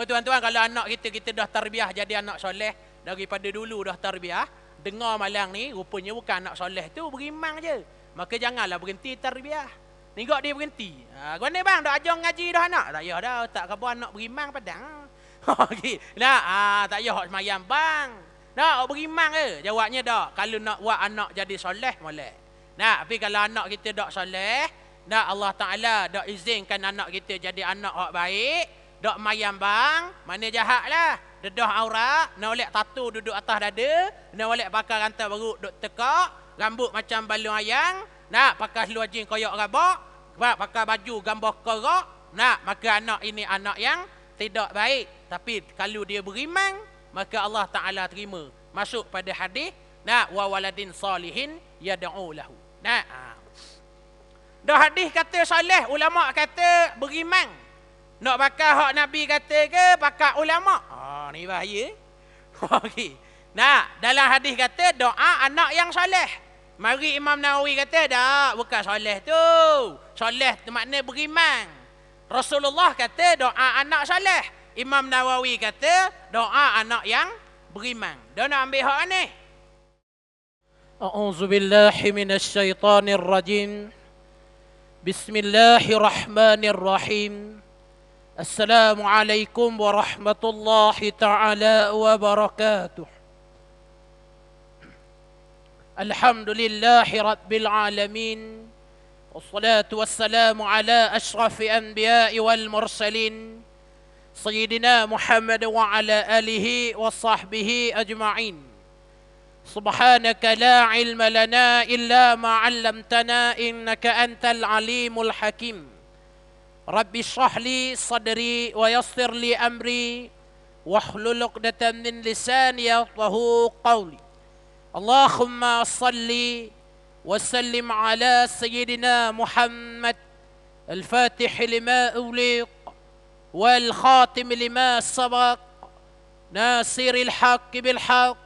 Cuma tuan-tuan, kalau anak kita dah tarbiyah jadi anak soleh, daripada dulu dah tarbiyah, dengar malang ni, rupanya bukan anak soleh tu, berimang je. Maka janganlah berhenti tarbiyah. Ninggok dia berhenti. Gua ni bang, dah ajar ngaji dah anak. Tak payah dah, tak khabar anak berimang padang. Okey. Nah, tak payah semayang bang. Nak berimang ke? Jawabnya dak. Kalau nak buat anak jadi soleh, boleh. Nah, tapi kalau anak kita dak soleh, dak Allah Ta'ala dak izinkan anak kita jadi anak yang baik, dak mayam bang, mana jahat lah. Dedah aurat, nak olek tatu duduk atas dada, nak olek pakai rantai baru duduk tekak, rambut macam balung ayang, nak pakai seluar jin koyak rabak, pakai baju gambar kerak, nak maka anak ini anak yang tidak baik. Tapi kalau dia berimang, maka Allah Ta'ala terima. Masuk pada hadis, nak wa waladin salihin yad'u lahu. Nah, dah hadis kata soleh, ulama kata berimang. Nak pakai hak Nabi kata ke pakai ulama? Ni bahaya. Okey. Nah, dalam hadis kata doa anak yang soleh. Mari Imam Nawawi kata dak, bukan soleh tu. Soleh tu makna berimang. Rasulullah kata doa anak soleh. Imam Nawawi kata doa anak yang berimang. Dah nak ambil hak ni. A'udzubillahi minasyaitonirrajim. Bismillahirrahmanirrahim. Assalamualaikum warahmatullahi ta'ala wabarakatuh. Alhamdulillahi rabbil alamin. Wassalatu wassalamu ala asrafi anbiya'i wal mursalin. Sayyidina Muhammad wa ala alihi wa sahbihi ajma'in. Subhanaka la ilma lana illa ma 'allamtana innaka antal alimul hakim. Rabbi shrah li sadri wa yassir li amri wahlul 'uqdatam min lisani yafqahu qawli. Allahumma salli wa sallim ala sayyidina Muhammad al-fatih lima uliq wal khatim lima sabaq nasiril haqq bil haqq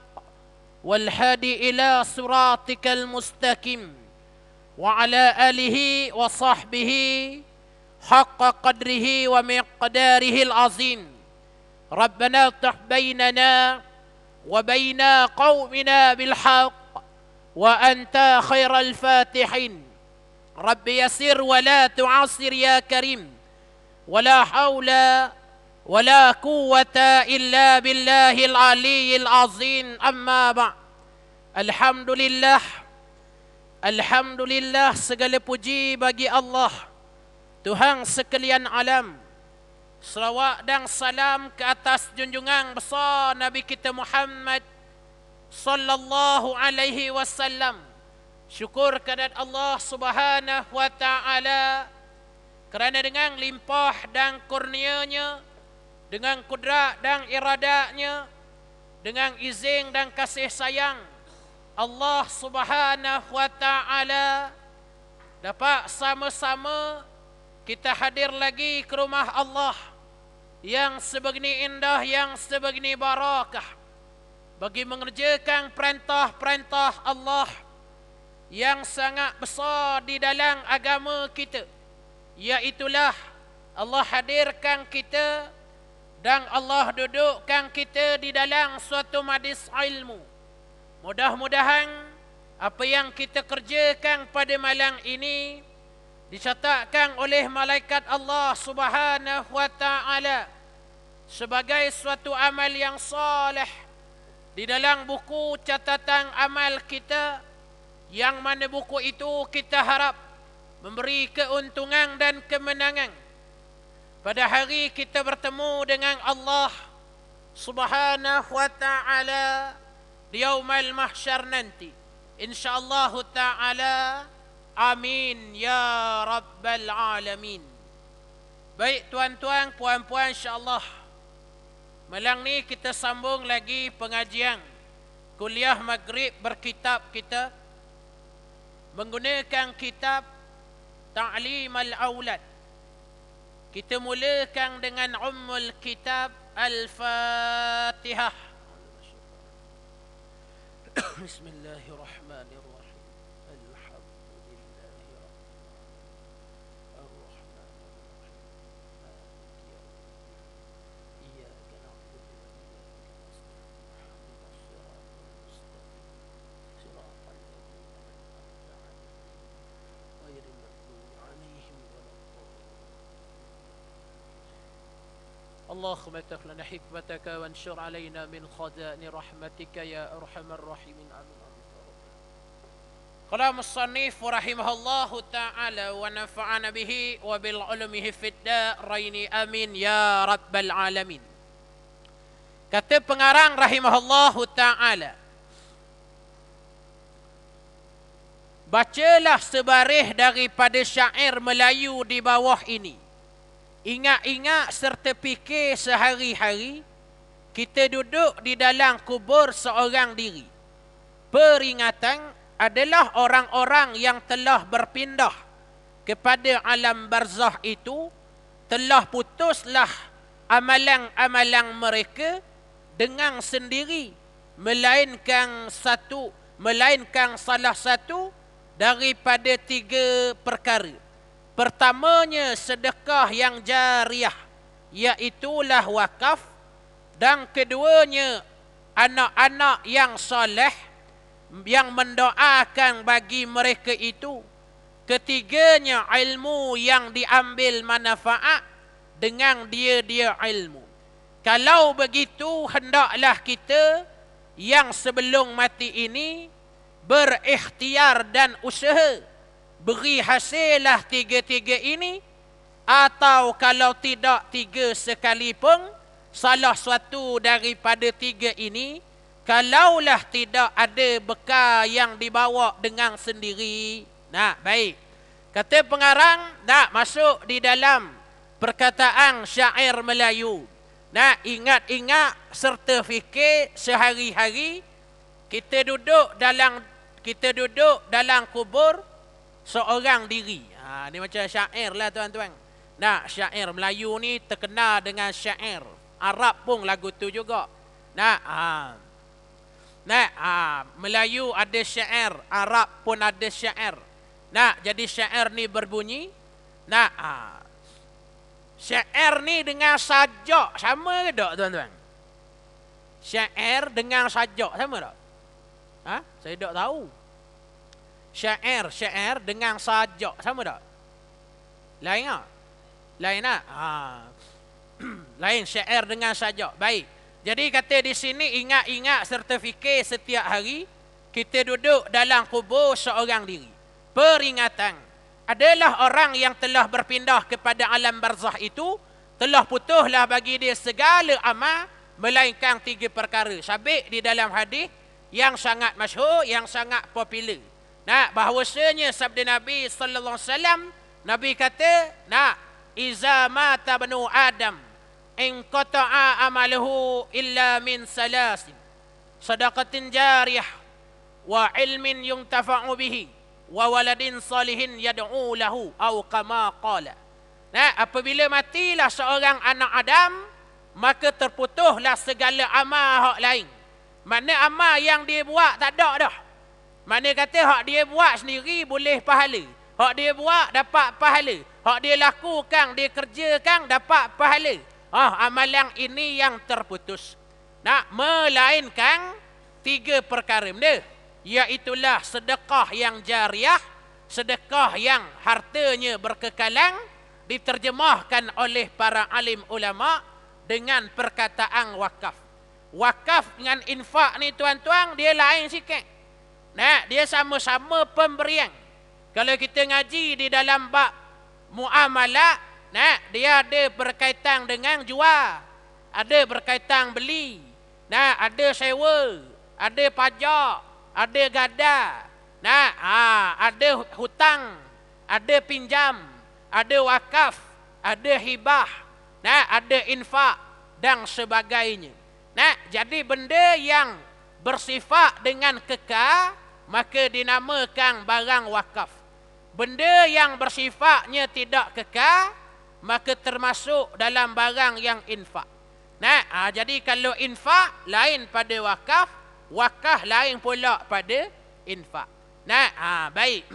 wal hadi ila siratikal mustaqim wa ala alihi wa sahbihi haqqa qadrihi wa miqdarihil azim. Rabbana iftah bainana wa baina qaumina bil haqq wa anta khairal fatihin. Rabbi yasir wa la tu'asir ya karim. Wa la hawla wa la quwwata illa billahil aliyyil azim. Amma ba'. Alhamdulillah. Alhamdulillah, segala puji bagi Allah, Tuhan sekalian alam. Selawat dan salam ke atas junjungan besar Nabi kita Muhammad sallallahu alaihi wasallam. Syukur kehadirat Allah Subhanahu wa taala kerana dengan limpah dan kurnianya, dengan kudrat dan iradatnya, dengan izin dan kasih sayang Allah Subhanahu wa taala, dapat sama-sama kita hadir lagi ke rumah Allah yang sebegini indah, yang sebegini barakah, bagi mengerjakan perintah-perintah Allah yang sangat besar di dalam agama kita. Iaitulah Allah hadirkan kita dan Allah dudukkan kita di dalam suatu majlis ilmu. Mudah-mudahan apa yang kita kerjakan pada malam ini dicatatkan oleh malaikat Allah Subhanahu wa taala sebagai suatu amal yang soleh di dalam buku catatan amal kita, yang mana buku itu kita harap memberi keuntungan dan kemenangan pada hari kita bertemu dengan Allah Subhanahu wa taala di yaumul mahsyar nanti, insyaallah taala. Amin ya rabbal alamin. Baik tuan-tuan, puan-puan, insya-Allah malam ni kita sambung lagi pengajian kuliah maghrib berkitab kita menggunakan kitab Ta'lim al-Aulad. Kita mulakan dengan ummul kitab Al-Fatihah. Bismillahirrahmanirrahim. إياك اللهم افتح لنا حكمتك وانشر علينا من خزائن رحمتك يا أرحم الراحمين آمين. قال المصنف رحمه الله تعالى ونفعنا به وبالعلمه في الدارين آمين يا رب العالمين. Kata pengarang rahimahullahu ta'ala, bacalah sebaris daripada syair Melayu di bawah ini. Ingat-ingat serta fikir sehari-hari, kita duduk di dalam kubur seorang diri. Peringatan adalah orang-orang yang telah berpindah kepada alam barzah itu, telah putuslah amalan-amalan mereka dengan sendiri, melainkan salah satu daripada 3 perkara. Pertamanya sedekah yang jariah, iaitulah wakaf, dan keduanya anak-anak yang soleh yang mendoakan bagi mereka itu. Ketiganya ilmu yang diambil manfaat dengan dia ilmu. Kalau begitu, hendaklah kita yang sebelum mati ini berikhtiar dan usaha, beri hasillah 3 ini, atau kalau tidak 3 sekalipun, salah suatu daripada 3 ini, kalaulah tidak ada bekal yang dibawa dengan sendiri. Nah, baik. Kata pengarang, nak masuk di dalam perkataan syair Melayu. Nah, ingat-ingat serta fikir sehari-hari, kita duduk dalam kubur seorang diri. Ni macam syair lah tuan-tuan. Nah, syair Melayu ni terkenal dengan syair Arab pun lagu tu juga. Melayu ada syair, Arab pun ada syair. Nah, jadi syair ni berbunyi, syair ni dengan sajak sama ke tak tuan-tuan? Syair dengan sajak sama tak? Saya tak tahu. Syair dengan sajak sama tak? Lain tak? Lain tak? Lain syair dengan sajak. Baik. Jadi kata di sini, ingat-ingat serta fikir setiap hari, kita duduk dalam kubur seorang diri. Peringatan adalah orang yang telah berpindah kepada alam barzah itu, telah putuslah bagi dia segala amal, melainkan 3 perkara. Sabit di dalam hadis yang sangat masyhur, yang sangat popular. Bahawasanya sabda Nabi sallallahu alaihi wasallam, Nabi kata, iza mata banu Adam in qata'a amaluhu illa min salasin, sadaqatin jariyah, wa ilmin yuntafa'u bihi, wa waladin salihin yad'u lahu, au kama qala. Apabila matilah seorang anak Adam, maka terputuslah segala amal hak lain. Mana amal yang dia buat tak ada dah. Mana kata hak dia buat sendiri boleh pahala, hak dia buat dapat pahala, hak dia lakukan, dia kerjakan dapat pahala. Amalan ini yang terputus. Melainkan 3 perkara benda, iaitulah sedekah yang jariah, sedekah yang hartanya berkekalan, diterjemahkan oleh para alim ulama dengan perkataan wakaf. Wakaf dengan infak ni tuan-tuan, dia lain sikit. Dia sama-sama pemberian. Kalau kita ngaji di dalam bab muamalah, dia ada berkaitan dengan jual, ada berkaitan beli, ada sewa, ada pajak, ada gada, ada hutang, ada pinjam, ada wakaf, ada hibah, ada infak dan sebagainya. Jadi benda yang bersifat dengan kekal, maka dinamakan barang wakaf. Benda yang bersifatnya tidak kekal, maka termasuk dalam barang yang infak. Jadi kalau infak lain pada wakaf, wakaf lain pula pada infak. Baik.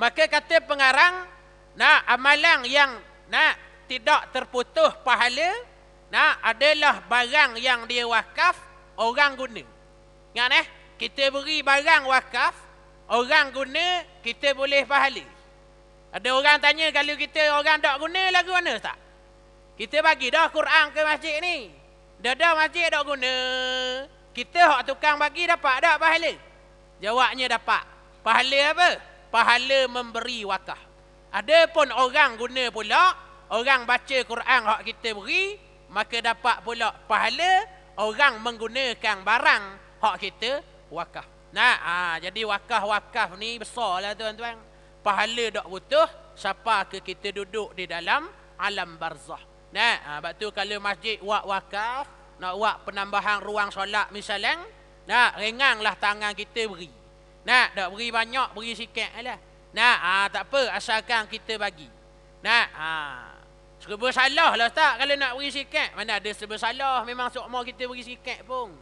Maka kata pengarang, amalan yang tidak terputus pahala, adalah barang yang dia wakaf, orang guna. Ingat kita beri barang wakaf, orang guna, kita boleh pahala. Ada orang tanya, kalau kita orang tak guna, lagu mana tak? Kita bagi dah Quran ke masjid ni. Dah masjid dah guna. Kita hak tukang bagi dapat tak pahala? Jawabnya dapat. Pahala apa? Pahala memberi wakaf. Ada pun orang guna pula, orang baca Quran hak kita beri, maka dapat pula pahala orang menggunakan barang hak kita wakaf. Nah, jadi wakaf ni besarlah tuan-tuan. Pahala tak butuh siapa ke kita duduk di dalam alam barzah. Nah, sebab tu kalau masjid buat wakaf, nak buat penambahan ruang solat misalnya, nah, renganglah tangan kita beri. Nah, tak beri banyak, beri sikit lah. Nah, tak apa, asalkan kita bagi. Nah, serba salah lah tak kalau nak beri sikit. Mana ada serba salah, memang sokma kita beri sikit pun.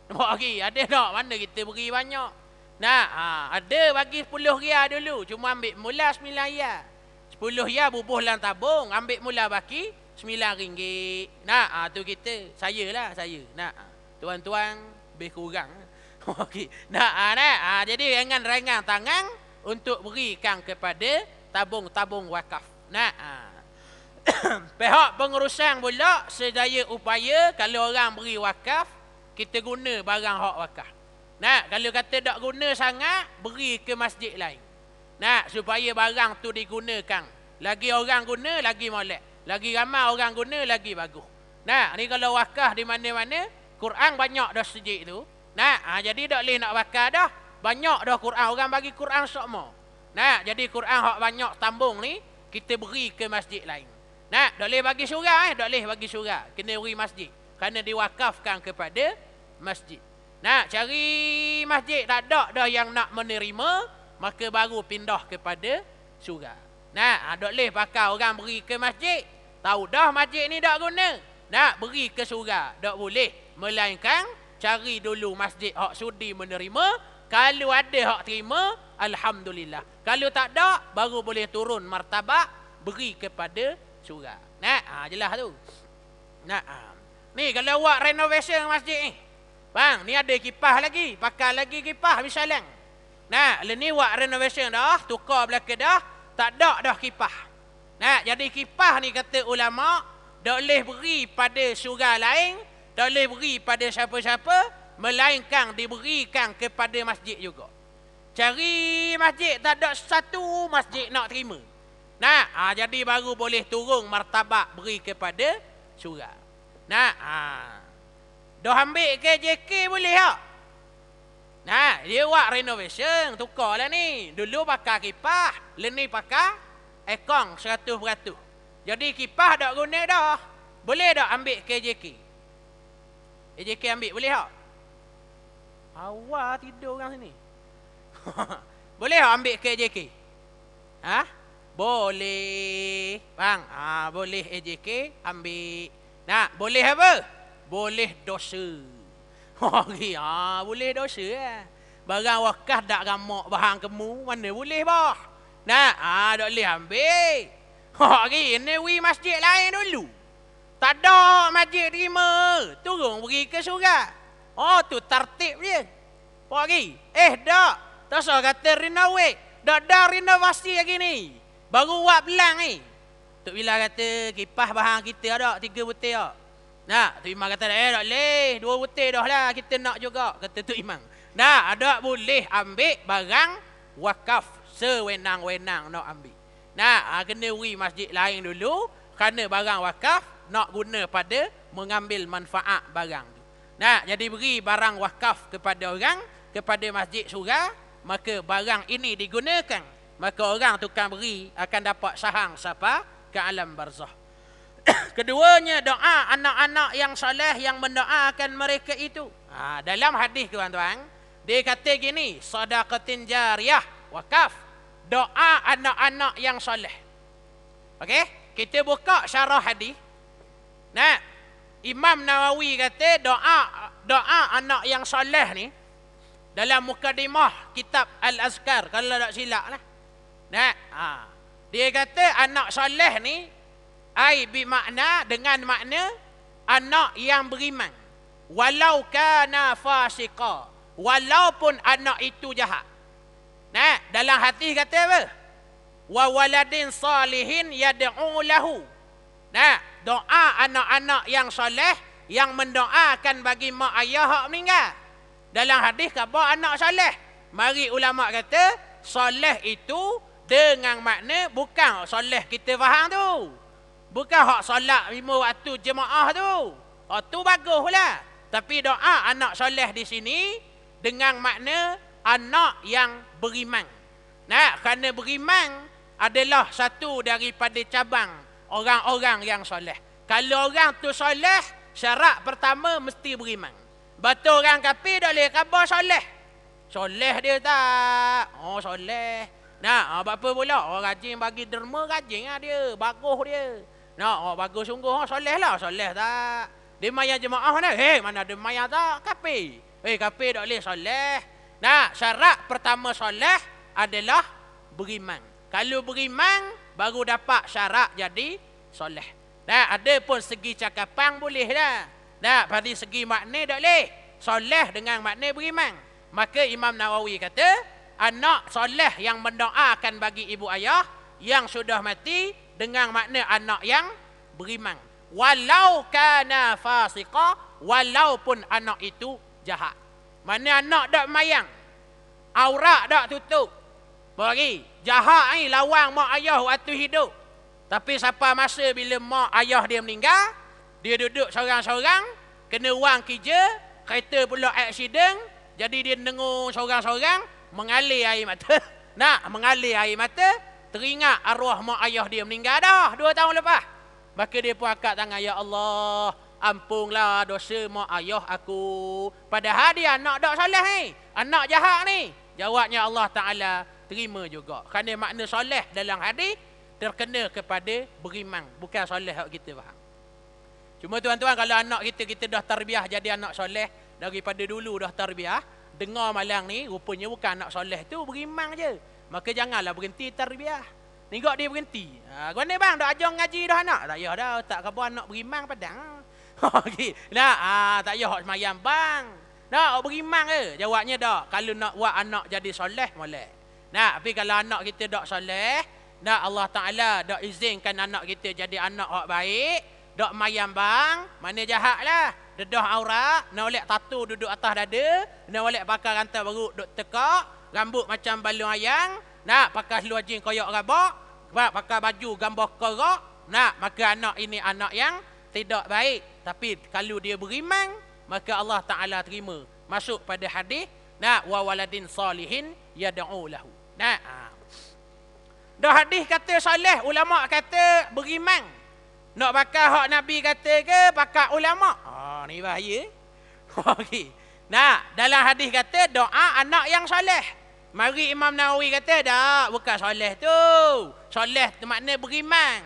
Nampak lagi, ada tak? Mana kita beri banyak. Nah, ada bagi 10 riyal dulu, cuma ambil mula 9 riyal. 10 riyal bubuh dalam tabung, ambil mula baki RM9. Nah, tu kita, saya. Nah, tuan-tuan lebih kurang. Okey. Nah, jadi rengan-rengan tangan untuk berikan kepada tabung-tabung wakaf. Nah, pihak pengurusan pula sedaya upaya kalau orang beri wakaf, kita guna barang hak wakaf. Nah, kalau kata tak guna sangat, beri ke masjid lain. Nah, supaya barang tu digunakan. Lagi orang guna, lagi molek. Lagi ramai orang guna, lagi bagus. Nah, ni kalau wakaf di mana-mana, Quran banyak dah sejik tu. Nah, jadi tak boleh nak wakaf dah. Banyak dah Quran, orang bagi Quran sokmo. Nah, jadi Quran hak banyak tambung ni, kita beri ke masjid lain. Nah, tak boleh bagi surah tak boleh bagi surah. Kena beri masjid. Kerana diwakafkan kepada masjid. Nah, cari masjid tak ada dah yang nak menerima, maka baru pindah kepada surah. Nah, tak boleh pakai orang beri ke masjid, tahu dah masjid ni tak guna. Nak beri ke surah, tak boleh. Melainkan cari dulu masjid hak sudi menerima. Kalau ada hak terima, alhamdulillah. Kalau tak ada, baru boleh turun martabat beri kepada surah. Nah, jelas tu. Nah, ni kalau buat renovation masjid ni, bang, ni ada kipas lagi, pakai lagi kipas misalnya. Nah, ni buat renovation dah, tukar belakang dah, tak ada dah kipas. Nah, jadi kipas ni kata ulama, tak boleh beri pada surah lain, tak boleh beri pada siapa-siapa, melainkan diberikan kepada masjid juga. Cari masjid tak ada satu masjid nak terima. Nah, jadi baru boleh turun martabat beri kepada surah. Nah, dah ambil KJK boleh tak? Nah, dia buat renovation, tukarlah ni. Dulu pakai kipas, ni pakai aircon 100%. Jadi kipas tak guna dah. Boleh tak ambil KJK? KJK ambil boleh tak? Awak tidur orang sini. Boleh tak ambil KJK? Boleh. Bang, boleh AJK ambil. Nah, boleh apa? Boleh dosa. Boleh dosa lah. Barang wakaf tak ramak bahan kemu, mana boleh bah? Nah, tak boleh ambil. Ini wi masjid lain dulu. Tak ada masjid terima. Turun pergi ke surah. Tu tertib dia. Pergi. Tak. Tak usah kata renovate. Dah renovasi lagi ni. Baru buat belang ni. Tok Bila kata kipas bahan kita ada 3 butir tak? Nah, Tok Imam kata tak boleh. 2 butir dah lah kita nak juga. Kata Tok Imam. Nah, ada boleh ambil barang wakaf. Sewenang-wenang nak ambil. Nah, kena beri masjid lain dulu. Kerana barang wakaf nak guna pada mengambil manfaat barang tu. Nah, jadi beri barang wakaf kepada orang, kepada masjid surah, maka barang ini digunakan. Maka orang tukang beri akan dapat sahang siapa ke alam barzah. Keduanya doa anak-anak yang soleh yang mendoakan mereka itu. Dalam hadis tuan-tuan, dia kata gini, sedaqatin jariyah, wakaf, doa anak-anak yang soleh. Okey, kita buka syarah hadis. Nah, Imam Nawawi kata doa anak yang soleh ni dalam mukadimah kitab Al-Azkar, kalau tak silap lah. Nah, dia kata anak soleh ni ai bermakna dengan makna anak yang beriman. Walau kana fasiqa, walaupun anak itu jahat. Nah, dalam hadis kata apa? Wa waladin salihin yad'u lahu. Nah, doa anak-anak yang soleh yang mendoakan bagi mak ayah hak meninggal. Dalam hadis kata anak soleh. Mari ulama kata soleh itu dengan makna bukan soleh kita faham tu. Bukan hak solat 5 waktu jemaah tu. Hak tu baguslah. Tapi doa anak soleh di sini dengan makna anak yang beriman. Nah, kerana beriman adalah satu daripada cabang orang-orang yang soleh. Kalau orang tu soleh, syarat pertama mesti beriman. Betul orang kafir tak boleh khabar soleh. Soleh dia tak. Oh, soleh. Nah, apa pula? Oh, rajin bagi derma, rajin lah dia. Bagus dia. Nah, oh, bagus sungguh. Oh, soleh lah. Soleh tak. Dia maya jemaah mana? Mana ada maya tak? Kafir. Kafir tak boleh soleh. Nah, syarat pertama soleh adalah beriman. Kalau beriman, baru dapat syarat jadi soleh. Nah, ada pun segi cakapan boleh dah. Nah, pada segi makna tak boleh. Soleh dengan makna beriman. Maka Imam Nawawi kata, anak soleh yang mendoakan bagi ibu ayah yang sudah mati dengan makna anak yang beriman. Walau kana fasiqa, walaupun anak itu jahat. Mana anak tak mayang, aurat tak tutup. Bagi jahat ni lawang mak ayah waktu hidup. Tapi sampai masa bila mak ayah dia meninggal, dia duduk seorang-seorang, kena wang kerja, kereta pula aksiden, jadi dia dengung seorang-seorang, mengalir air mata. Nak mengalir air mata, teringat arwah mak ayah dia meninggal dah 2 tahun lepas. Maka dia pun angkat tangan, ya Allah, ampunlah dosa mak ayah aku. Padahal dia anak tak soleh ni, anak jahat ni. Jawabnya Allah Ta'ala terima juga. Kerana makna soleh dalam hadis terkena kepada beriman, bukan soleh yang kita faham. Cuma tuan-tuan, kalau anak kita dah tarbiyah jadi anak soleh, daripada dulu dah tarbiyah, dengar malang ni rupanya bukan anak soleh tu, beriman je. Maka janganlah berhenti tarbiyah. Tengok dia berhenti. Gimana bang, dah ajar ngaji dah anak? Tak payah dah, tak khabar anak beriman padang. Tak payah semayang bang. Nak beriman ke? Jawabnya dah, kalau nak buat anak jadi soleh boleh. Tapi kalau anak kita tak soleh, Allah Ta'ala tak izinkan anak kita jadi anak yang baik, tak mayam bang, mana jahat lah. Dedah aurat, nak olek tattoo duduk atas dada, nak olek pakai rantai baru duduk tekak, rambut macam balung ayam, nak pakai seluar jin koyak rabak, pakai baju gambar kerak, maka anak ini anak yang tidak baik. Tapi kalau dia beriman, maka Allah Ta'ala terima. Masuk pada hadis, wa waladin salihin yad'u lahu. Dah hadis kata soleh, ulama kata beriman. Nak pakai hak Nabi kata ke pakai ulama? Ni bahaya. Okey. Dalam hadis kata doa anak yang soleh. Mari Imam Nawawi kata dah, bukan soleh tu. Soleh tu makna beriman.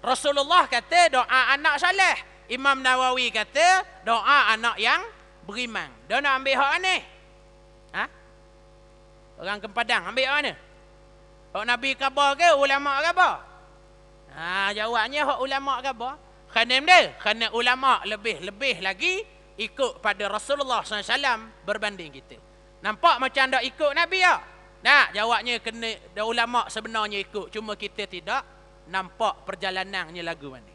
Rasulullah kata doa anak soleh. Imam Nawawi kata doa anak yang beriman. Dia nak ambil hak ni? Orang Kepadang ambil hak mana? Hak Nabi khabar ke ulama khabar? Jawabnya hak ulama khabar. Kerana dia? Kerana ulama lebih lagi ikut pada Rasulullah SAW berbanding kita. Nampak macam tak ikut Nabi tak? Jawabnya kena ulama sebenarnya ikut. Cuma kita tidak nampak perjalanannya lagu mana.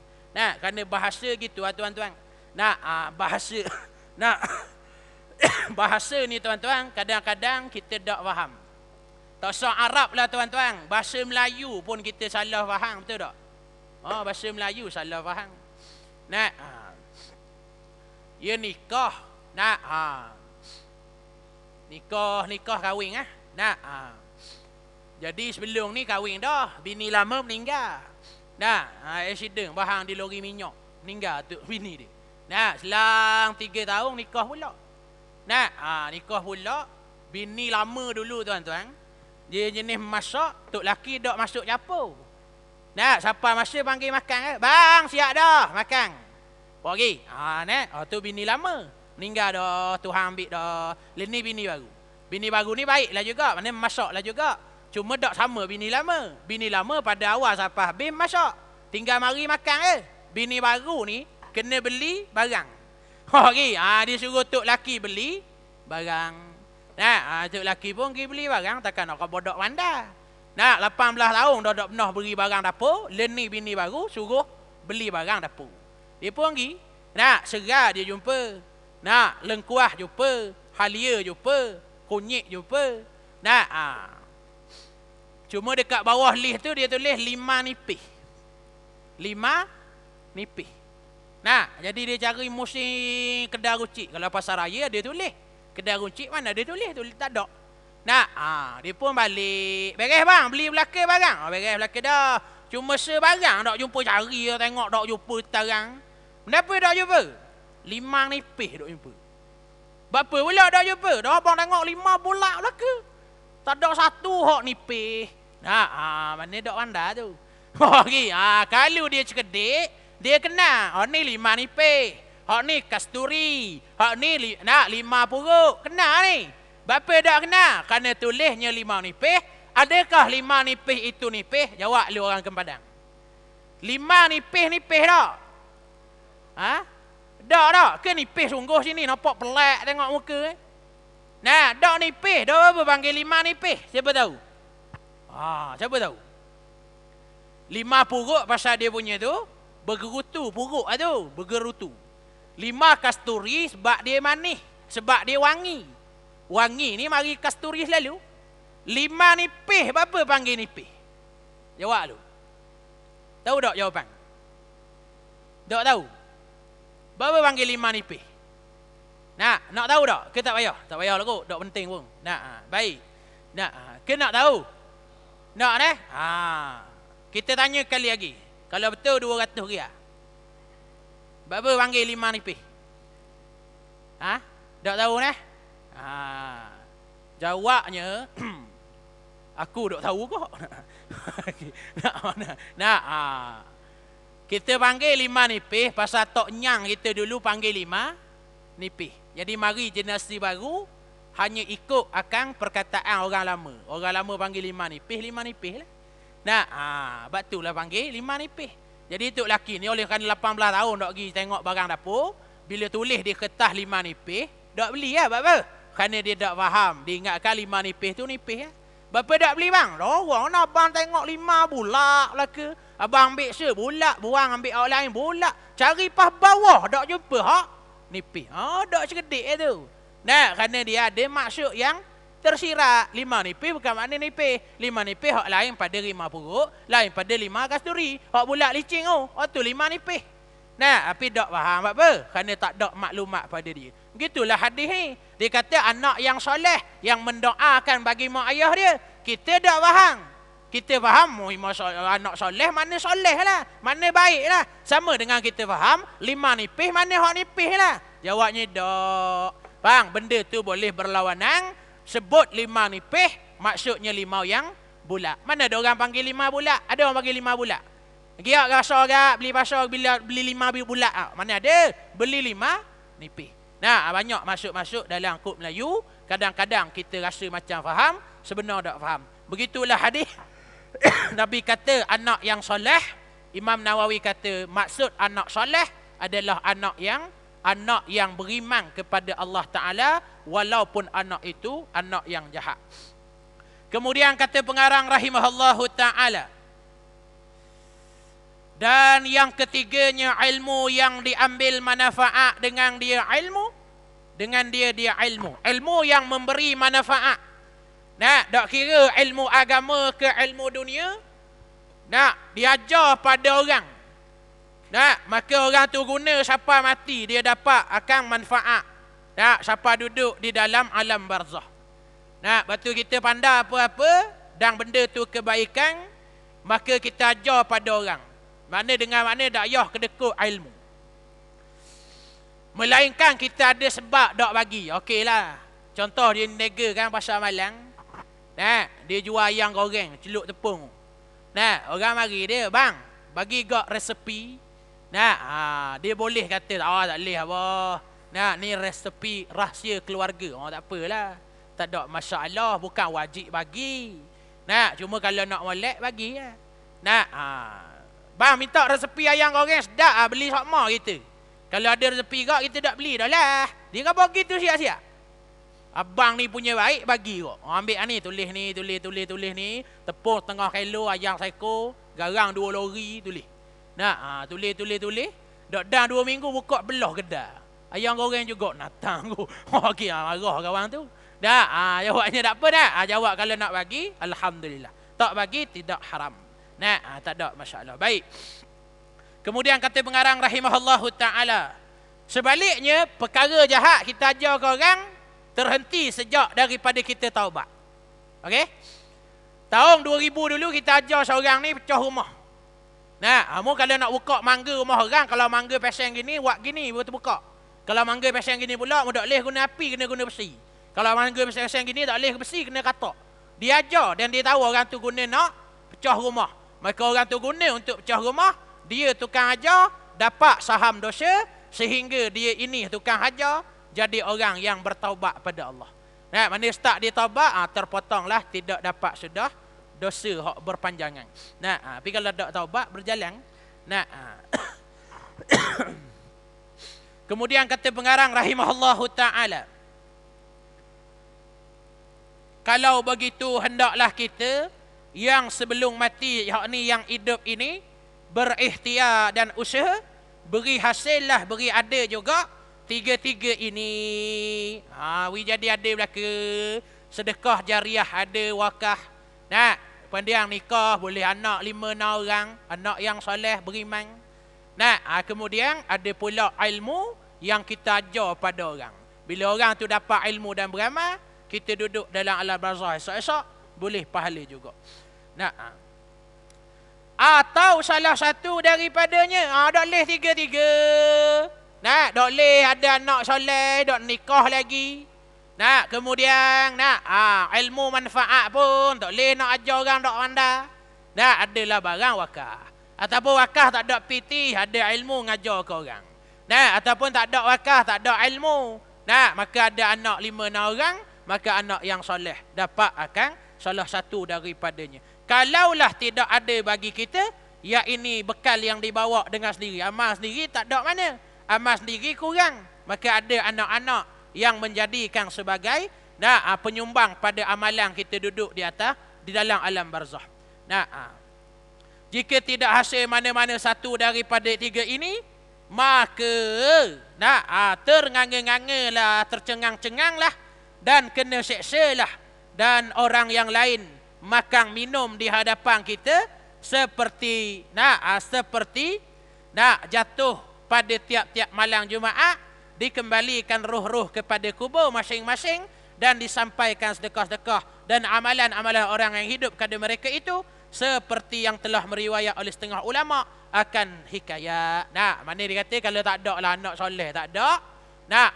Kerana bahasa gitu tuan-tuan. Bahasa bahasa ni tuan-tuan, kadang-kadang kita tak faham. Tak usah Arab lah tuan-tuan, bahasa Melayu pun kita salah faham, betul tak? Bahasa Melayu salah faham. Ya nikah. Nikah kahwin Jadi sebelum ni kahwin dah, bini lama meninggal. Accident bahang di lori minyak, meninggal tu bini dia. Selang 3 tahun nikah pula. Nikah pula, bini lama dulu tuan-tuan. Dia jenis masak, tok laki dok masuk dapur. Siapa masa panggil makan, bang siap dah makan. Pergi. Tu bini lama. Meninggal dah, Tuhan ambil dah. Ini bini baru. Bini baru ni baiklah juga, mana masaklah juga. Cuma tak sama bini lama. Bini lama pada awal sampai habis masak. Tinggal mari makan Bini baru ni kena beli barang. Dia suruh tok laki beli barang. Tok laki pun pergi beli barang, takkan nak bodoh pandai. 18 tahun dah tak pernah beli barang dapur. Leni bini baru suruh beli barang dapur. Dia pun pergi. Nak serah dia jumpa. Nak lengkuah jumpa. Halia jumpa. Kunyit jumpa. Nak cuma dekat bawah list tu dia tulis 5 nipis. 5 nipis. Nah, jadi dia cari musim kedai runcit. Kalau pasar raya dia tulis. Kedai runcit mana dia tulis? Tulis tak ada. Nah, dia pun balik. Beres bang, beli belakang barang. Beres belakang dah. Cuma sebarang tak jumpa, cari tengok tak jumpa terang. Kenapa tak jumpa? 5 nipis tak jumpa. Berapa pula tak jumpa? Dah abang tengok 5 bulak belaka. Tak ada satu hak nipis. Nah, mana dok pandai tu. Okey, kalau dia cerdik, dia kenal. Hak ni 5 nipis. Hak ni kasturi. Hak ni 5 puruk. Kenal ni. Berapa tak kenal? Kerana tulisnya 5 nipis. Adakah 5 nipis itu nipis? Jawab lu orang Kempadan. 5 nipis tak? Tak? Ke nipis sungguh sini? Nampak pelak tengok muka. Nah, tak nipis. Dah apa panggil 5 nipis? Siapa tahu? Siapa tahu? 5 puruk pasal dia punya tu bergerutu puruk tu, bergerutu. 5 kasturi sebab dia manis, sebab dia wangi. Wangi ni mari kasturi selalu. 5 nipis, apa panggil nipis? Jawab lu. Tahu tak jawapan? Tak tahu. Berapa panggil 5 nipis? Nak tahu tak? Ke tak payah? Tak payah lah kot, tak penting pun. Baik. Ke nak tahu? Nak dah? Kita tanya kali lagi. Kalau betul 200 riyal. Berapa panggil 5 nipis? Tak tahu dah? Jawabnya aku tak tahu kok. Kita panggil 5 nipis pasal tok nyang kita dulu panggil 5 nipis. Jadi mari generasi baru hanya ikut akan perkataan orang lama. Orang lama panggil 5 nipis lah. Sebab tu lah panggil 5 nipis. Jadi tok lelaki ni oleh kerana 18 tahun tak pergi tengok barang dapur, bila tulis di kertas 5 nipis, tak beli lah. Sebab apa? Kerana dia tak faham. Dia ingatkan 5 nipis tu nipis lah. Berapa tak beli bang? Dorang nak abang tengok 5 bulak lah ke. Abang ambil bulak, buang ambil orang lain bulak. Cari pas bawah tak jumpa hak nipis. Tak cerdik tu. Kerana dia ada maksud yang tersirat. 5 nipis bukan makna nipis. 5 nipis hak lain pada 5 puruk, lain pada 5 kasturi. Hak bulak licin tu 5 nipis. Tapi tak faham apa? Kerana tak ada maklumat pada dia. Begitulah hadis ni. Dia kata anak yang soleh, yang mendoakan bagi mak ayah dia. Kita tak faham. Kita faham anak soleh, mana soleh lah. Mana baik lah. Sama dengan kita faham 5 nipis, mana hak nipis lah. Jawabnya tak. Bang, benda tu boleh berlawanan. Sebut 5 nipis, maksudnya 5 yang bulak. Mana ada orang panggil 5 bulak? Ada orang panggil 5 bulak? Giak rasa agak beli pasar beli 5 bulak. Mana ada? Beli 5 nipis. Banyak masuk-masuk dalam kod Melayu. Kadang-kadang kita rasa macam faham, sebenar tak faham. Begitulah hadis. Nabi kata anak yang soleh. Imam Nawawi kata maksud anak soleh adalah anak yang beriman kepada Allah Ta'ala, walaupun anak itu anak yang jahat. Kemudian kata pengarang rahimahullahu ta'ala, dan yang ketiganya ilmu yang diambil manfaat dengan dia ilmu. Dengan dia ilmu. Ilmu yang memberi manfaat. Tak kira ilmu agama ke ilmu dunia. Diajar pada orang. Maka orang tu guna sampai mati, dia dapat akan manfaat. Sampai duduk di dalam alam barzah. Lepas tu kita pandai apa-apa dan benda tu kebaikan, maka kita ajar pada orang. Mana dengan mana tak payah kedekut ilmu. Melainkan kita ada sebab tak bagi. Okeylah. Contoh dia nega kan pasar malang. Dia jual ayam goreng, celup tepung. Orang mari dia, bang, bagi gak resepi. Dia boleh kata, tak boleh apa. Ni resepi rahsia keluarga. Tak apalah. Tak ada masalah, bukan wajib bagi. Cuma kalau nak molek bagi lah. Bang, minta resepi ayam goreng sedap lah, beli sama kita. Kalau ada resepi kak, kita tak beli dah lah. Dia kan bagi tu siap-siap. Abang ni punya baik, bagi kok. Ambil ni, tulis ni. Tepung setengah kilo, ayam seko, garang 2 lori, tulis. Tulis. Dak dah 2 minggu buka belah kedai. Ayang goreng juga natang tu. Okey, marah kawan tu. Jawabnya tak apa dah. Jawab kalau nak bagi, alhamdulillah. Tak bagi tidak haram. Tak ada masalah. Baik. Kemudian kata pengarang rahimahullahu taala, sebaliknya perkara jahat kita ajar ke orang terhenti sejak daripada kita taubat. Okey? Tahun 2000 dulu kita ajar seorang ni pecah rumah. Kamu kalau nak buka mangga rumah orang, kalau mangga pasang gini, buat gini baru terbuka. Kalau mangga pasang gini pula, mu tak boleh guna api, kena guna besi. Kalau mangga pasang gini tak boleh besi, kena katak. Dia ajar dan dia tahu orang tu guna nak pecah rumah. Maka orang tu guna untuk pecah rumah, dia tukang ajar dapat saham dosa sehingga dia ini tukang ajar jadi orang yang bertaubat pada Allah. Mana start dia taubat, terpotonglah tidak dapat sudah dosa hak berpanjangan. Tapi kalau tak taubat berjalan. Kemudian kata pengarang rahimahullahu taala, kalau begitu hendaklah kita yang sebelum mati, yakni yang hidup ini, berikhtiar dan usaha, beri hasil lah, beri ada juga. Tiga-tiga ini jadi ada belaka. Sedekah jariah ada, wakaf. Pandiang nikah, boleh anak 5-6 orang, anak yang soleh beriman. Kemudian ada pula ilmu yang kita ajar pada orang. Bila orang tu dapat ilmu dan beramal, kita duduk dalam alam barzakh esok-esok, boleh pahala juga. Atau salah satu daripadanya, tak boleh tiga-tiga. Tak boleh ada anak soleh, tak nikah lagi. Kemudian ilmu manfaat pun tak boleh nak ajar orang tak pandai. Adalah barang wakaf. Ataupun wakaf tak ada PT, ada ilmu ngajar ke orang. Ataupun tak ada wakaf, tak ada ilmu. Maka ada anak 5-6 orang, maka anak yang soleh dapat akan salah satu daripadanya. Kalaulah tidak ada bagi kita, ya ini bekal yang dibawa dengan sendiri. Amal sendiri tak ada mana. Amal sendiri kurang. Maka ada anak-anak yang menjadikan sebagai penyumbang pada amalan kita duduk di atas, di dalam alam barzakh. Jika tidak hasil mana-mana satu daripada tiga ini, maka ternganga-ngangalah, tercengang-cenganglah dan kena seksalah, dan orang yang lain makan minum di hadapan kita seperti jatuh pada tiap-tiap malam Jumaat, dikembalikan roh-roh kepada kubur masing-masing dan disampaikan sedekah-sedekah dan amalan-amalan orang yang hidup kepada mereka itu seperti yang telah meriwayat oleh setengah ulama akan hikayat. Mana dia kata kalau tak ada lah anak soleh, tak ada.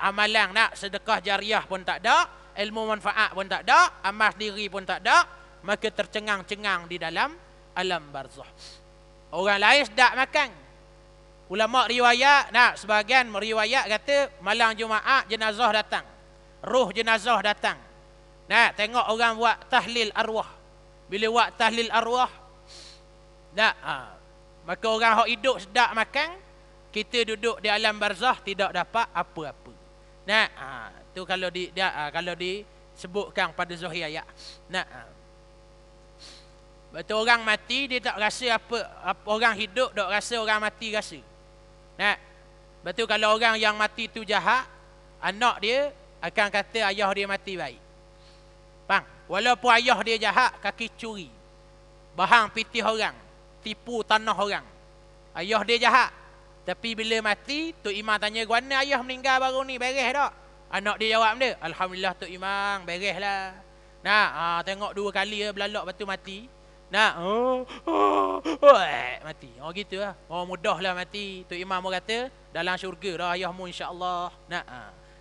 Amalan sedekah jariah pun tak ada, ilmu manfaat pun tak ada, amal sendiri pun tak ada, maka tercengang-cengang di dalam alam barzakh. Orang lain sedap makan. Ulama riwayat, sebahagian meriwayat kata malam Jumaat jenazah datang. Roh jenazah datang. Tengok orang buat tahlil arwah. Bila buat tahlil arwah, maka orang yang hidup sedap makan, kita duduk di alam barzakh tidak dapat apa-apa. Tu kalau disebutkan pada zahir ayat. Betul, orang mati dia tak rasa apa orang hidup tak rasa, orang mati rasa. Betul, kalau orang yang mati tu jahat, anak dia akan kata ayah dia mati baik. Walaupun ayah dia jahat, kaki curi, bahang pitih orang, tipu tanah orang, ayah dia jahat. Tapi bila mati, Tok Imam tanya, "Guana ayah meninggal baru ni, beres tak?" Anak dia jawab dia, "Alhamdulillah Tok Imam, beres lah." Tengok 2 kali belalak batu mati. Mati. Gitu lah. Mudah lah mati. Tok Imam kata, dalam syurga dah ayahmu insya-Allah.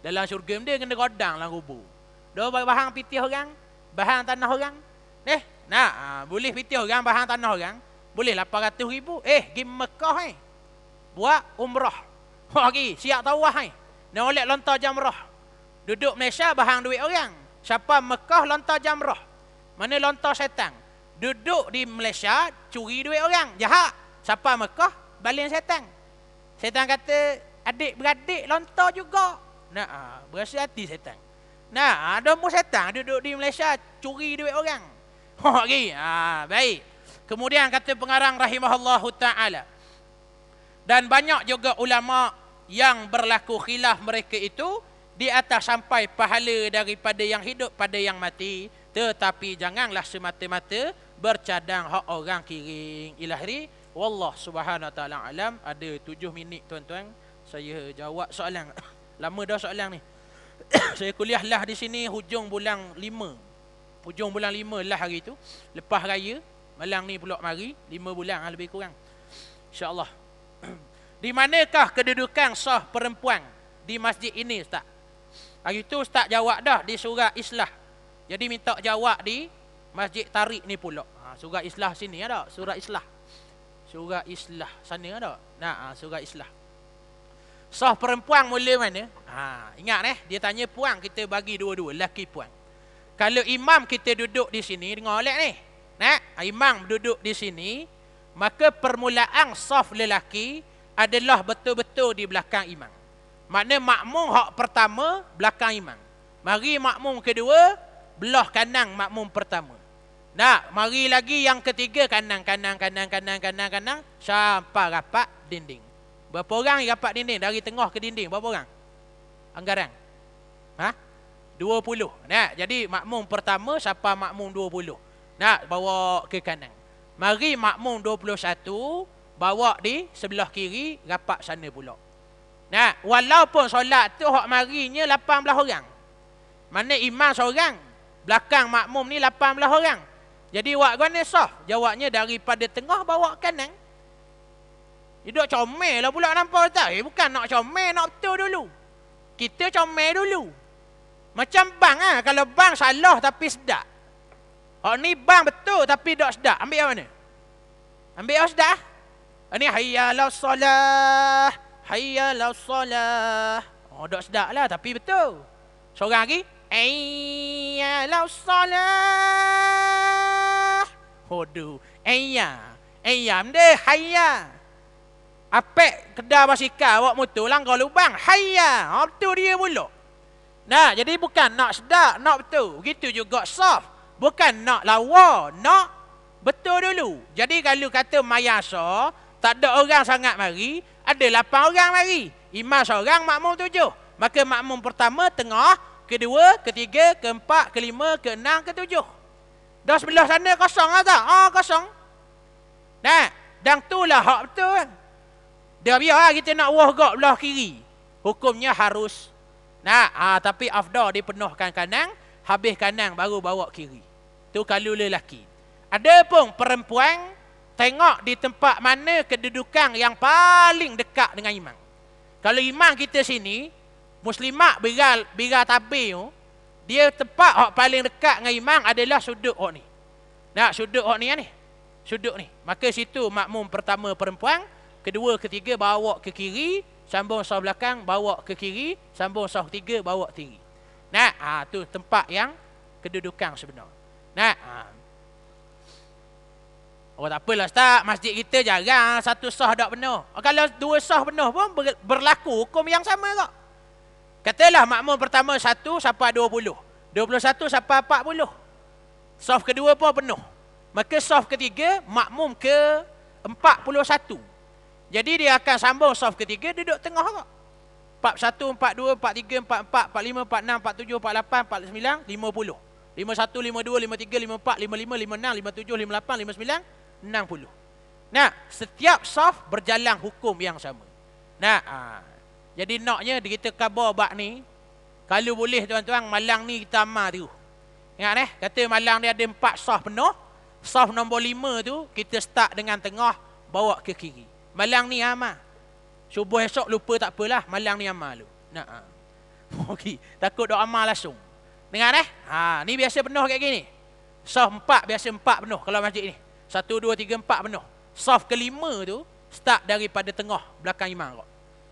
Dalam syurga dia kena godang dalam kubur. Dah bahang pitih orang, bahang tanah orang. Boleh pitih orang, bahang tanah orang. Boleh 800,000. Pergi Mekah buat umrah. Siap tawaf Nolak lontar jamrah. Duduk Malaysia bahang duit orang. Siapa Mekah lontar jamrah. Mana lontar syaitan. Duduk di Malaysia curi duit orang. Jahat. Siapa Mekah balin syaitan. Syaitan kata adik-beradik lontar juga. Berasa hati syaitan. Ada mu syaitan duduk di Malaysia curi duit orang. Baik. Kemudian kata pengarang rahimahullahu ta'ala, Dan banyak juga ulama yang berlaku khilaf mereka itu di atas sampai pahala daripada yang hidup pada yang mati. Tetapi janganlah semata-mata bercadang hak orang kiring. Ilahi wallah subhanahu wa ta'ala alam. Ada 7 minit tuan-tuan. Saya jawab soalan. Lama dah soalan ni. Saya kuliah lah di sini hujung bulan 5. Hujung bulan 5 lah hari tu. Lepas raya. Malang ni pulak mari. 5 bulan lebih kurang. InsyaAllah. Di manakah kedudukan sah perempuan di masjid ini, Ustaz? Hari tu Ustaz jawab dah di surah Islah. Jadi minta jawab di Masjid Tarik ni pula. Surah Islah sini ada. Surah Islah. Surah Islah sana ada. Nah, surah Islah. Sah perempuan mula mana? Ingat dia tanya puan, kita bagi dua-dua, lelaki puan. Kalau imam kita duduk di sini, dengar oleh ni. Imam duduk di sini, maka permulaan saf lelaki adalah betul-betul di belakang imam. Makna makmum hak pertama belakang imam. Mari makmum kedua belah kanan makmum pertama. Mari lagi yang ketiga kanan sampai rapat dinding. Berapa orang yang rapat dinding dari tengah ke dinding? Berapa orang? Anggaran. 20. Jadi makmum pertama sampai makmum 20. Bawa ke kanan. Mari makmum 21 bawa di sebelah kiri, rapat sana pula. Walaupun solat tu hak marinya 18 orang. Mana imam seorang, belakang makmum ni 18 orang. Jadi wak mana sah? Jawabnya daripada tengah bawa kanan. Dia duk comel lah pula nampak tak? Bukan nak comel, nak betul dulu. Kita comel dulu. Macam bang kalau bang salah tapi sedap. Hak ni bang betul tapi tak sedap. Ambil yang mana? Ambil yang sedap. Ini hayyalah solah. Hayyalah solah. Tak sedap lah tapi betul. Seorang lagi. Hayyalah solah. Hodu. Ayyam deh. Hayya. Apek kedai basikal awak motor langgar lubang. Hayya. Betul dia pula. Jadi bukan nak sedap, nak betul. Begitu juga saf. Bukan nak lawa, nak betul dulu. Jadi kalau kata mayasa, tak ada orang sangat mari, ada 8 orang mari. Imam seorang, makmum 7. Maka makmum pertama, tengah, kedua, ketiga, keempat, kelima, keenam, ketujuh. Dah sebelah sana kosong lah tak? Kosong. Dan itulah hak betul. Dah biar kita nak wahgak belah kiri. Hukumnya harus. Tapi afdal dipenuhkan kanan, habis kanan baru bawa kiri. Tu kalau lelaki. Ada pun perempuan, tengok di tempat mana kedudukan yang paling dekat dengan imam. Kalau imam kita sini, muslimat biral tabir tu, dia tempat hak paling dekat dengan imam adalah sudut hak ni. Sudut hak ni. Sudut ni. Maka situ makmum pertama perempuan, kedua, ketiga bawa ke kiri, sambung sah belakang, bawa ke kiri, sambung sah ketiga, bawa ke kiri. Tu tempat yang kedudukan sebenar. Tak apalah Ustaz, masjid kita jarang satu sah tak penuh. Kalau 2 sah penuh pun berlaku hukum yang sama kok. Katalah makmum pertama 1 sampai 20, 21 sampai 40. Saf kedua pun penuh. Maka saf ketiga makmum ke 41. Jadi dia akan sambung saf ketiga duduk tengah kok. 41, 42, 43, 44, 45, 46, 47, 48, 49, 50. 51, 52, 53, 54, 55, 56, 57, 58, 59, 60. Setiap saf berjalan hukum yang sama. Jadi naknya kita khabar bab ni, kalau boleh tuan-tuan, malang ni kita amal tu. Ingat kata malang dia ada 4 saf penuh. Saf nombor 5 tu kita start dengan tengah, bawa ke kiri. Malang ni amal. Subuh esok lupa tak apalah, malang ni amal lu. Okey, takut dok amal langsung. Dengar ni biasa penuh kayak gini. Saf 4 biasa 4 penuh kalau masjid ni. 1 2 3 4 penuh. Saf kelima tu start daripada tengah belakang imam kok.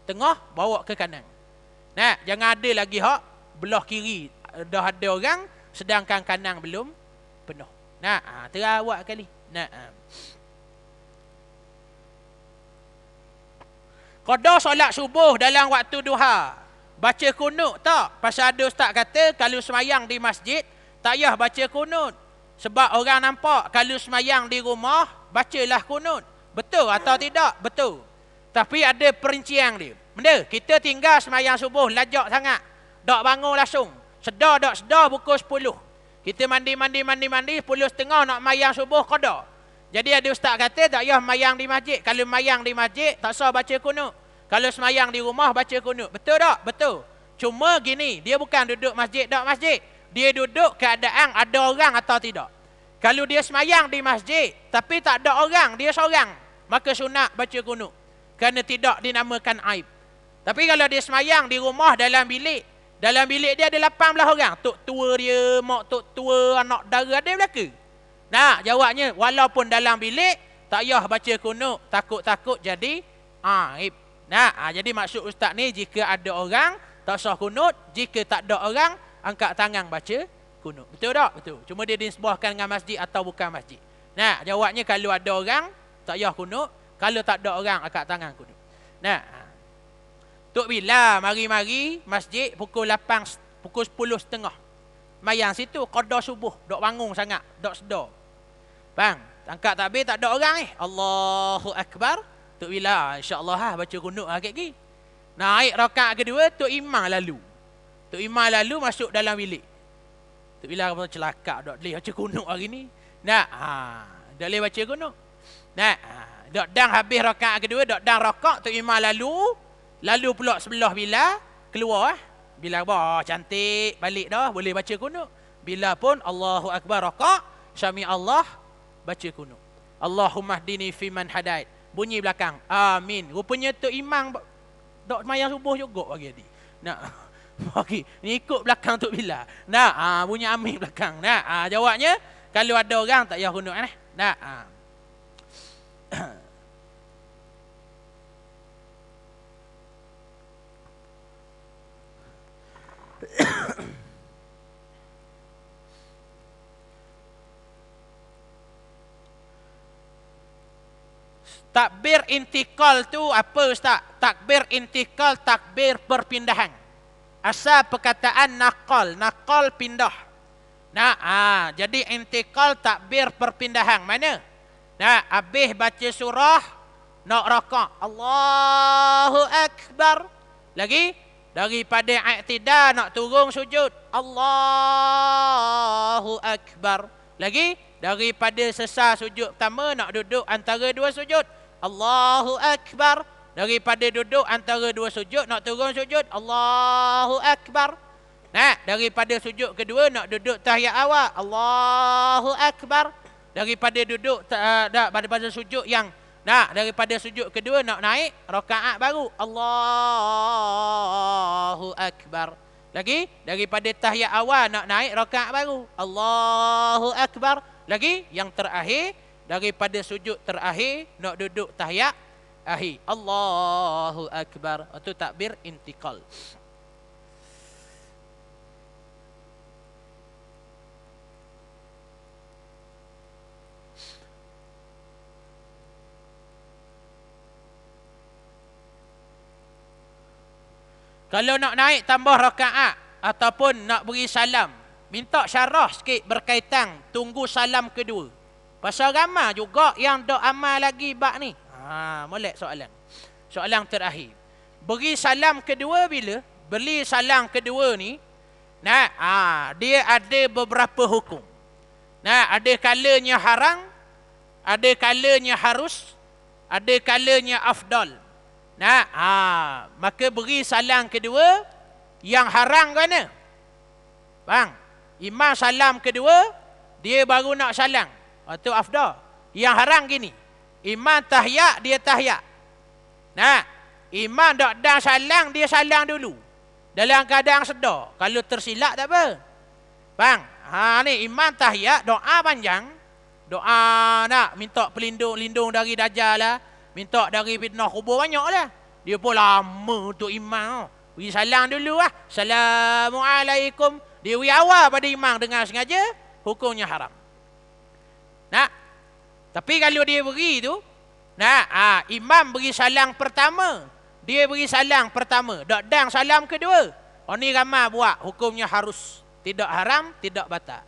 Tengah bawa ke kanan. Jangan ada lagi hak belah kiri dah ada orang sedangkan kanan belum penuh. Terawak kali. Qada solat subuh dalam waktu duha. Baca kunut tak? Pasal ada ustaz kata kalau semayang di masjid tak payah baca kunut. Sebab orang nampak kalau semayang di rumah bacalah kunut. Betul atau tidak? Betul. Tapi ada perincian dia. Benda, kita tinggal semayang subuh, lajak sangat. Dak bangun langsung. Sedar dak sedar pukul 10. Kita mandi, 10:30 nak mayang subuh qada. Jadi ada ustaz kata tak payah mayang di masjid. Kalau mayang di masjid, tak usah baca kunut. Kalau semayang di rumah, baca kunut. Betul tak? Betul. Cuma gini, dia bukan duduk masjid, tak masjid. Dia duduk keadaan ada orang atau tidak. Kalau dia semayang di masjid, tapi tak ada orang, dia seorang, maka sunat baca kunut. Kerana tidak dinamakan aib. Tapi kalau dia semayang di rumah dalam bilik dia ada 18 orang. Tok tua dia, mak tok tua, anak dara, ada belaka. Nah, jawabnya, walaupun dalam bilik, tak payah baca kunut, takut-takut jadi aib. Nah, jadi maksud ustaz ni, jika ada orang, tak usah kunut. Jika tak ada orang, angkat tangan baca kunut. Betul tak? Betul. Cuma dia dinisbahkan dengan masjid atau bukan masjid. Nah, jawabnya kalau ada orang, tak payah kunut. Kalau tak ada orang, angkat tangan kunut. Nah, Tok Bila mari-mari masjid pukul 10:30. Mayang situ, qada subuh. Dok bangun sangat, dok sedar. Bang, angkat takbir tak ada orang ni. Allahu Akbar. Tok Bila, insya-Allah baca kunut lagi. Naik rakaat kedua, Tok Imam lalu. Tok Imam lalu masuk dalam bilik. Tok Bila kata celaka, tak boleh baca kunut hari ni. Nah, tak boleh baca kunut. Nah, dok dang habis rakaat kedua, dok dang rakaat, Tok Imam lalu pula sebelah Bila keluar. Bila cantik balik dah, boleh baca kunut. Bila pun Allahu Akbar rakaat, syami Allah baca kunut. Allahumma hdini fi man hadait. Bunyi belakang. Amin. Rupanya Tok Imam dok semayang subuh juga bagi dia. Nak bagi ni ikut belakang Tok Bila. Nah, bunyi amin belakang. Nah, jawabnya kalau ada orang tak payah kunut nah. Nah. Takbir intikal tu apa ustaz? Takbir intikal, takbir perpindahan. Asal perkataan naqal, naqal pindah. Nah, jadi intikal takbir perpindahan. Mana? Nah, habis baca surah nak rakaat. Allahu Akbar. Lagi daripada i'tidal nak turun sujud. Allahu Akbar. Lagi daripada selesai sujud pertama nak duduk antara dua sujud. Allahu Akbar. Daripada duduk antara dua sujud nak turun sujud. Allahu Akbar. Nah, daripada sujud kedua nak duduk tahiyat awal. Allahu Akbar. Daripada duduk daripada sujud yang daripada sujud kedua nak naik rakaat baru. Allahu Akbar. Lagi daripada tahiyat awal nak naik rakaat baru. Allahu Akbar. Lagi yang terakhir daripada sujud terakhir nak duduk tahiyat akhir. Allahu Akbar. Itu takbir intikal. Kalau nak naik tambah rakaat ataupun nak beri salam, minta syarah sikit berkaitan tunggu salam kedua. Pasal ramai juga yang dok amal lagi bab ni. Molek soalan. Soalan terakhir. Beri salam kedua bila? Beri salam kedua ni, dia ada beberapa hukum. Ada kalanya haram, ada kalanya harus, ada kalanya afdal. Maka beri salam kedua yang haram mana? Bang, imam salam kedua, dia baru nak salam. Itu afdal. Yang haram gini, imam tahiyat, dia tahiyat. Imam dak salam, dia salam dulu. Dalam keadaan sedar. Kalau tersilap tak apa. Bang, ni imam tahiyat, doa panjang. Doa nak minta pelindung dari dajjal lah. Minta dari fitnah kubur banyak lah. Dia pun lama untuk imam. Beri salam dulu lah. Assalamualaikum. Dia beri awal pada imam dengan sengaja. Hukumnya haram. Tapi kalau dia beri tu, imam beri salam pertama. Dia beri salam pertama. Dan salam kedua. Ni ramai buat. Hukumnya harus. Tidak haram, tidak batal.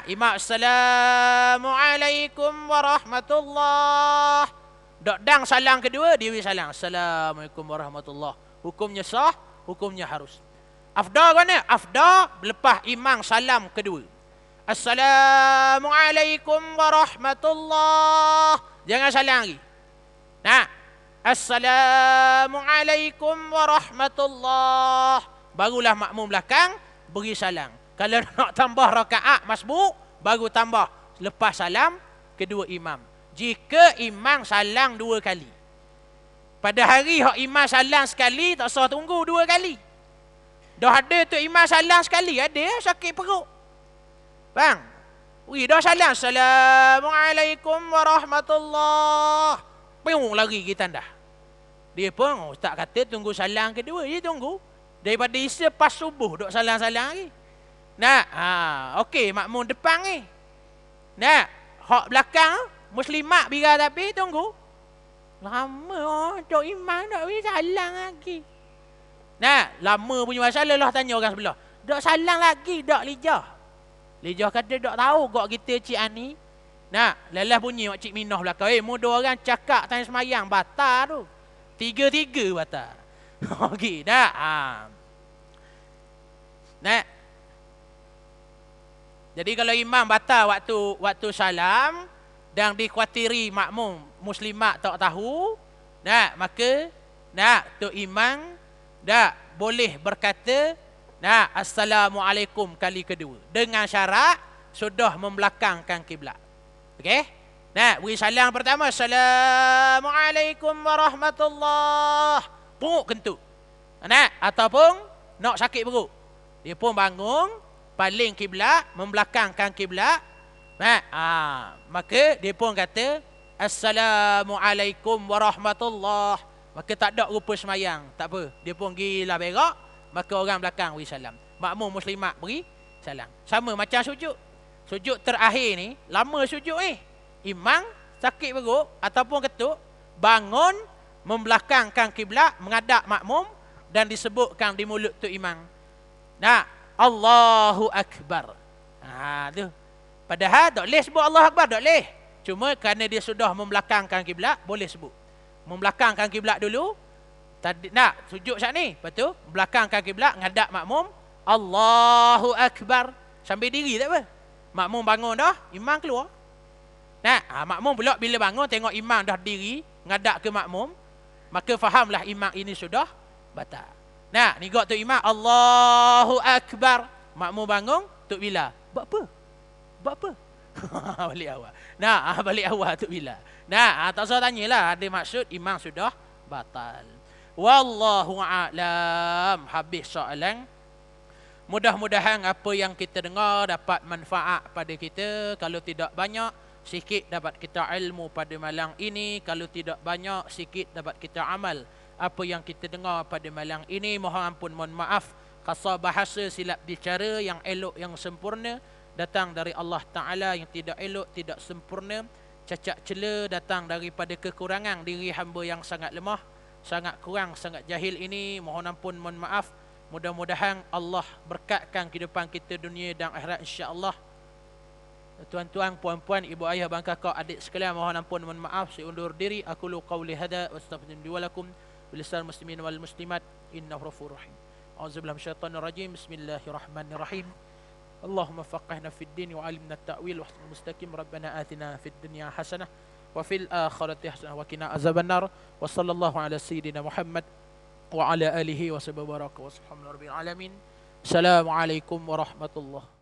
Imam Assalamualaikum warahmatullahi Dok dang salam kedua, dia beri salam. Assalamualaikum warahmatullahi. Hukumnya sah, hukumnya harus. Afdal mana? Afdal lepas imam salam kedua. Assalamualaikum warahmatullahi. Jangan salam lagi. Nah, Assalamualaikum warahmatullahi. Barulah makmum belakang beri salam. Kalau nak tambah rakaat masbuk, baru tambah lepas salam kedua imam. Jika imam salam 2 kali. Pada hari hak imam salam sekali, tak usah tunggu 2 kali. Dah ada tu imam salam sekali, ada sakit perut. Bang, dah salam. Assalamualaikum warahmatullahi. Piung lagi kita dah. Dia pun tak kata tunggu salam kedua, dia tunggu. Daripada isya pas subuh duk salam-salam lagi. Nah, okey makmum depan ni. Nah, hak belakang muslimat bila tapi tunggu. Lama tok imam dak bagi salam lagi. Nah, lama punya masalah lah tanya orang sebelah. Dak salam lagi, dak lijah. Lijah kata dak tahu kok kita cik ani. Nah, lelah bunyi mak cik Minah belakang. Mu 2 orang cakap tanya semayang batal tu. 3-3 batal. Okey, dah. Nah. Jadi kalau imam batal waktu salam dan dikhawatiri makmum muslimat tak tahu, nah maka tu imam boleh berkata assalamualaikum kali kedua dengan syarat sudah membelakangkan kiblat. Okey? Beri salam pertama assalamualaikum warahmatullahi. Perut kentut. Ataupun nak sakit perut. Dia pun bangun paling kiblat, membelakangkan kiblat. Maka dia pun kata assalamualaikum warahmatullahi. Maka tak ada rupa semayang, tak apa. Dia pun gila berak, maka orang belakang beri salam. Makmum muslimat beri salam. Sama macam sujud. Sujud terakhir ni, lama sujud imam sakit perut ataupun ketuk, bangun membelakangkan kiblat, menghadap makmum dan disebutkan di mulut tu imam. Allahu Akbar. Tu. Padahal tak boleh sebut Allah Akbar, tak boleh. Cuma kerana dia sudah membelakangkan kiblat, boleh sebut. Membelakangkan kiblat dulu. Tadi nak sujud saat ni, lepas tu belakangkan kiblat, ngadap makmum, Allahu Akbar. Sambil diri tak apa. Makmum bangun dah, imam keluar. Makmum pula bila bangun tengok imam dah diri, ngadap ke makmum, maka fahamlah imam ini sudah batal. Ni gak tu imam Allahu Akbar. Makmum bangun, Tok Bila. Buat apa? Buat apa? Balik awal. Balik awal Tok Bila. Tak usah tanyalah, ada maksud imam sudah batal. Wallahu a'lam. Habis soalan. Mudah-mudahan apa yang kita dengar dapat manfaat pada kita. Kalau tidak banyak, sikit dapat kita ilmu pada malam ini. Kalau tidak banyak, sikit dapat kita amal apa yang kita dengar pada malam ini. Mohon ampun, mohon maaf. Kasar bahasa, silap bicara yang elok, yang sempurna datang dari Allah Ta'ala. Yang tidak elok, tidak sempurna, cacat cela datang daripada kekurangan diri hamba yang sangat lemah, sangat kurang, sangat jahil ini. Mohon ampun, mohon maaf. Mudah-mudahan Allah berkatkan kehidupan kita dunia dan akhirat, insya-Allah. Tuan-tuan, puan-puan, ibu ayah, abang kakak, adik sekalian, mohon ampun, mohon maaf. Saya undur diri. Aku lu qauli hada wa astaghfirullahi wa lakum bilisal muslimin wal muslimat innahu ghafurur rahim. A'udzubillahi minasyaitonir rajim. Bismillahirrahmanirrahim. Allahumma faqihna fid din wa 'allimna at-ta'wil wa ihdinas mustaqim. Rabbana atina fid dunya hasanah wa fil akhirati hasanah wa qina azabannar. Wa sallallahu ala sayyidina Muhammad wa ala alihi wa sahbihi wa baraka wa subhanallahi rabbil alamin. Assalamualaikum warahmatullahi